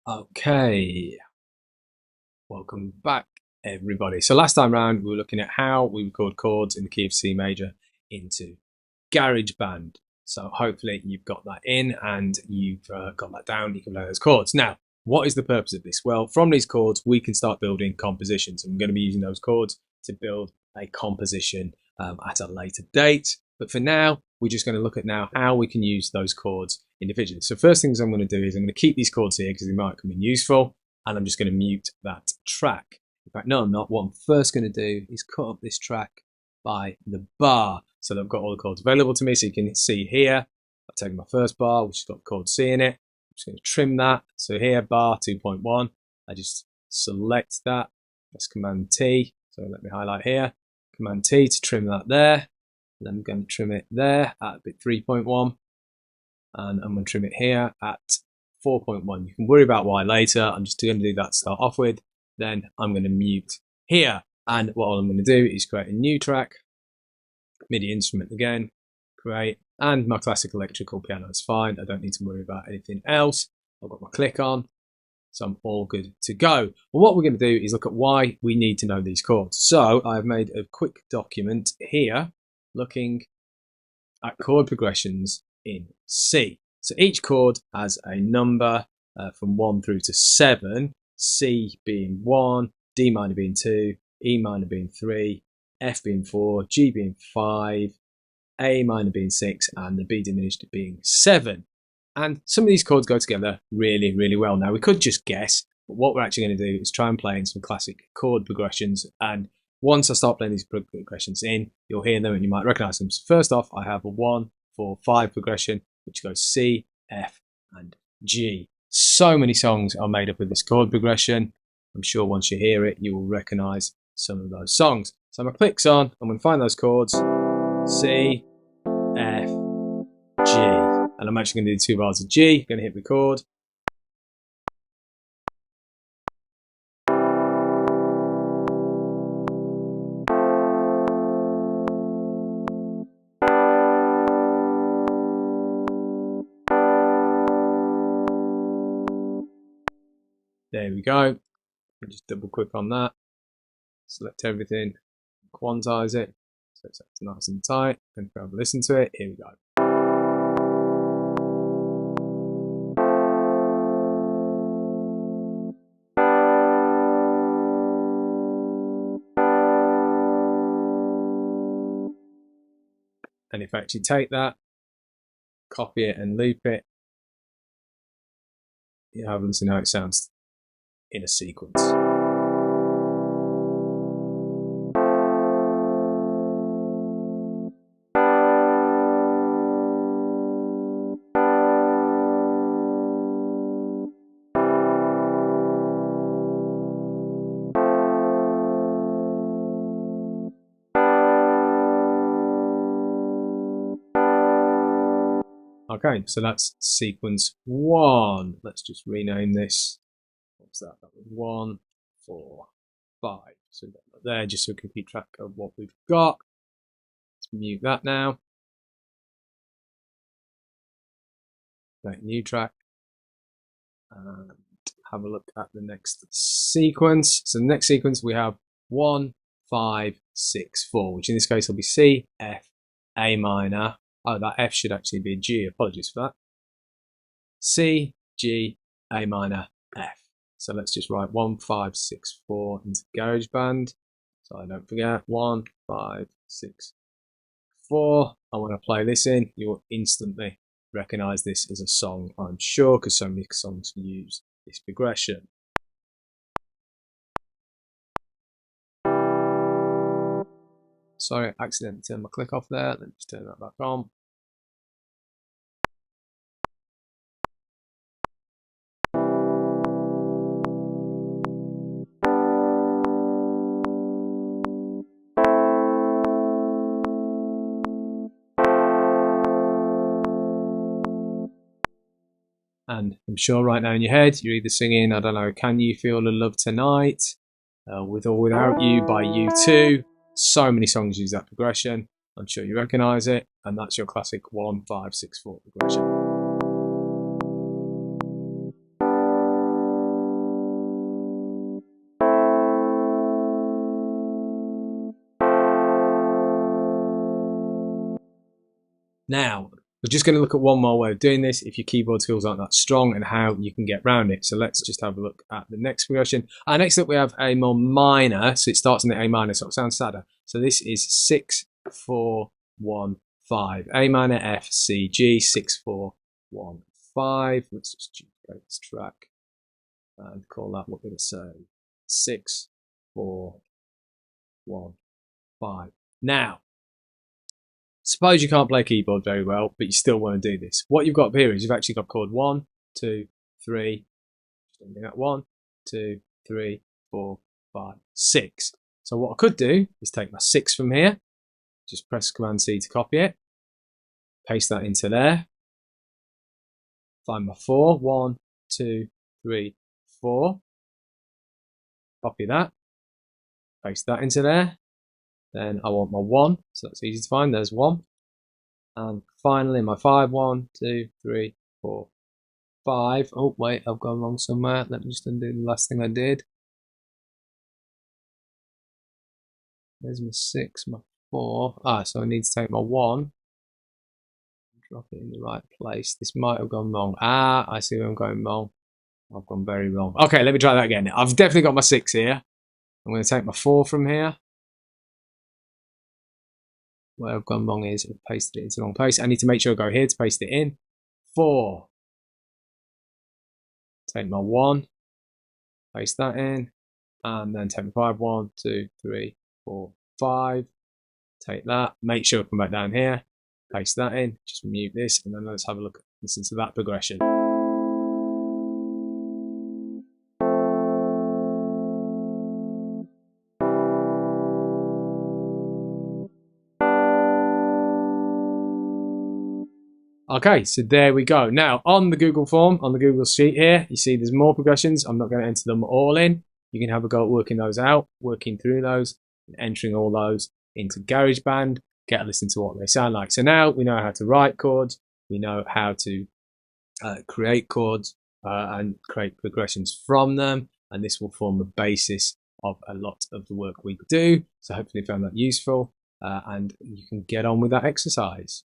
Okay, welcome back everybody. So last time round we were looking at how we record chords in the key of C major into GarageBand. So hopefully you've got that in and you've got that down, you can play those chords. Now, what is the purpose of this? Well, from these chords we can start building compositions, and we're going to be using those chords to build a composition at a later date. But for now, we're just going to look at now how we can use those chords individually. So first things I'm going to do is I'm going to keep these chords here because they might come in useful, and I'm just going to mute that track. In fact, no, I'm not. What I'm first going to do is cut up this track by the bar so that I've got all the chords available to me. So you can see here, I've taken my first bar, which has got chord C in it. I'm just going to trim that. So here, bar 2.1, I just select that, press Command T. So let me highlight here, Command T to trim that there. And then I'm going to trim it there at bit 3.1. And I'm going to trim it here at 4.1. You can worry about why later. I'm just going to do that to start off with. Then I'm going to mute here. And what I'm going to do is create a new track, MIDI instrument again, create, and my classic electrical piano is fine. I don't need to worry about anything else. I've got my click on, so I'm all good to go. Well, what we're going to do is look at why we need to know these chords. So I've made a quick document here looking at chord progressions in C. So each chord has a number from 1 through to 7, C being 1, D minor being 2, E minor being 3, F being 4, G being 5, A minor being 6, and the B diminished being 7. And some of these chords go together really, really well. Now, we could just guess, but what we're actually going to do is try and play in some classic chord progressions. And once I start playing these progressions in, you'll hear them and you might recognize them. So first off, I have a 1, 4, 5 progression, which goes C, F, and G. So many songs are made up of this chord progression. I'm sure once you hear it, you will recognize some of those songs. So my click's on, I'm going to find those chords, C, F, G. And I'm actually going to do 2 bars of G, going to hit record. There we go. Just double click on that, select everything, quantize it, so it's nice and tight, and have a listen to it. Here we go. And if I actually take that, copy it and loop it, you have a listen to how it sounds in a sequence. Okay, so that's sequence 1. Let's just rename this. What's that? That was 1, 4, 5. So we've got that there just so we can keep track of what we've got. Let's mute that now. Create a new track. And have a look at the next sequence. So the next sequence we have 1, 5, 6, 4, which in this case will be C, F, A minor. Oh, that F should actually be a G. Apologies for that. C, G, A minor, F. So let's just write 1, 5, 6, 4 into GarageBand. So I don't forget 1, 5, 6, 4. I want to play this in. You will instantly recognize this as a song, I'm sure, because so many songs use this progression. Sorry, I accidentally turned my click off there. Let me just turn that back on. And I'm sure right now in your head, you're either singing, I don't know, Can You Feel the Love Tonight? With or Without You by U2. So many songs use that progression. I'm sure you recognize it. And that's your classic 1, 5, 6, 4 progression. Now, we're just going to look at one more way of doing this if your keyboard skills aren't that strong and how you can get around it. So let's just have a look at the next progression. Next up we have a more minor, so it starts in the A minor, so it sounds sadder. So this is 6, 4, 1, 5. A minor, F, C, G, 6, 4, 1, 5. Let's just duplicate this track and call that, what did it say? 6, 4, 1, 5. Now, suppose you can't play keyboard very well, but you still want to do this. What you've got up here is you've actually got chord 1, 2, 3. Just doing that 1, 2, 3, 4, 5, 6. So what I could do is take my 6 from here, just press Command C to copy it, paste that into there, find my 4, 1, 2, 3, 4, copy that, paste that into there. Then I want my 1, so that's easy to find, there's 1. And finally my 5, 1, 2, 3, 4, 5. Oh wait, I've gone wrong somewhere. Let me just undo the last thing I did. There's my 6, my 4. So I need to take my 1, drop it in the right place. This might have gone wrong. I see where I'm going wrong. I've gone very wrong. Okay, let me try that again. I've definitely got my 6 here. I'm going to take my 4 from here. Where I've gone wrong is I've pasted it into the wrong place. I need to make sure I go here to paste it in. 4. Take my 1, paste that in, and then take my 5, 1, 2, 3, 4, 5. Take that, make sure I come back down here, paste that in, just mute this, and then let's have a look, listen to that progression. Okay, so there we go. Now, on the Google form, on the Google sheet here, you see there's more progressions. I'm not going to enter them all in. You can have a go at working those out, working through those, and entering all those into GarageBand, get a listen to what they sound like. So now we know how to write chords, we know how to create chords and create progressions from them, and this will form the basis of a lot of the work we do. So hopefully you found that useful, and you can get on with that exercise.